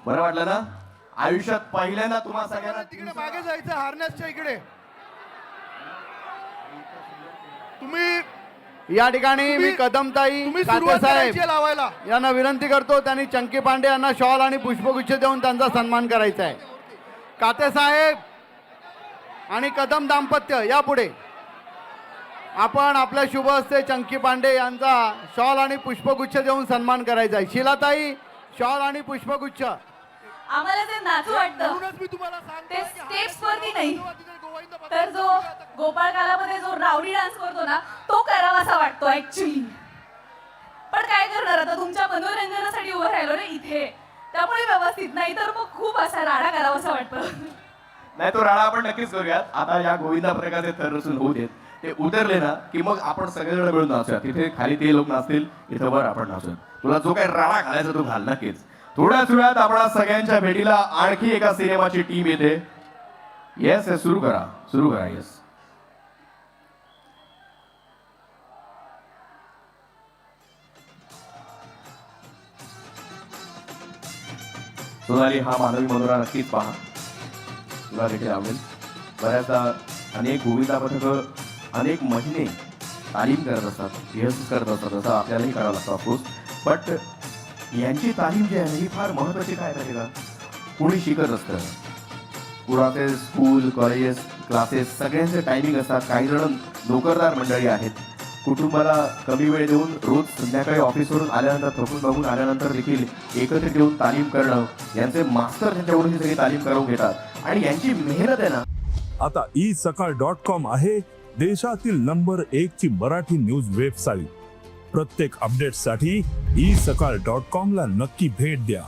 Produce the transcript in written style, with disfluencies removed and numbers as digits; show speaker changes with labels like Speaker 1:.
Speaker 1: बरं वाटलं ना? आयुष्यात पहिल्यांदा तुम्हा सगळ्यांना
Speaker 2: तिकडे मागे जायचं हार्नेसच्या इकडे. तुम्ही
Speaker 3: या ठिकाणी मी कदमताई
Speaker 2: सुरुवात
Speaker 3: साहेब
Speaker 2: करायची आहे लावायला.
Speaker 3: यांना विनंती करतो, त्यांनी चंकी पांडे यांना शॉल आणि पुष्पगुच्छ देऊन त्यांचा सन्मान करायचा आहे. काते साहेब आणि कदम दाम्पत्य या पुढे. आपण आपल्या शुभ हस्ते चंकी पांडे यांचा शॉल आणि पुष्पगुच्छ देऊन सन्मान करायचा आहे. शिलाताई शॉल आणि पुष्पगुच्छ.
Speaker 4: आम्हाला ते नाचू वाटतं
Speaker 2: म्हणूनच मी तुम्हाला सांगतोय
Speaker 4: ते
Speaker 2: की
Speaker 4: स्टेप्स वरती नाही,
Speaker 2: गोविंद
Speaker 4: तर जो गोपाळकालामध्ये जो रावडी डान्स करतो ना तो करावासा वाटतो ऍक्च्युली. पण काय करणार, आता तुमच्या मनोरंजनासाठी उभं राहिलो ना इथे, त्यामुळे व्यवस्थित नाही तर मग खूप असा राडा करावासा वाटतं.
Speaker 1: नाही तो राडा आपण नक्कीच करूयात. आता या गोविंदा प्रकारचे थर रचून होऊ देत, ते उतरले ना की मग आपण सगळेजण मिळून नाचूया. तिथे खाली ते लोक नाचतील, इथं वर आपण नाचूया. तुला जो काही राडा घालायचा तो घाल नक्कीच. थोड्याच वेळात आपणा सगळ्यांच्या भेटीला आणखी एका सिनेमाची टीम येते. येस सुरू करा येस. सोनाली हा मानवी मनोरा नक्कीच पहा, तुला देखील आवडेल. बऱ्याचदा अनेक गोविंदा पथक अनेक महिने तालीम करत असतात, रिहर्सल करत असतात, जसं आपल्यालाही करावं लागतं ऑफकोर्स. बट यांची तालीम जी आहे ही फार महत्त्वाची. काय माहिती का, कोणी शिकत असतं, पुराचे स्कूल कॉलेजेस क्लासेस सगळ्यांचे टायमिंग असतात. काही जण नोकरदार मंडळी आहेत, कुटुंबाला कमी वेळ देऊन रोज संध्याकाळी ऑफिसवरून आल्यानंतर थकून बघून आल्यानंतर देखील एकत्रित येऊन तालीम करणं. यांचे मास्टर त्यांच्याकडून ही सगळी तालीम करून घेतात आणि यांची मेहनत आहे ना.
Speaker 5: आता isakal.com आहे देशातील नंबर 1 ची मराठी न्यूज वेबसाईट. प्रत्येक अपडेटसाठी isakal.com ला नक्की भेट द्या.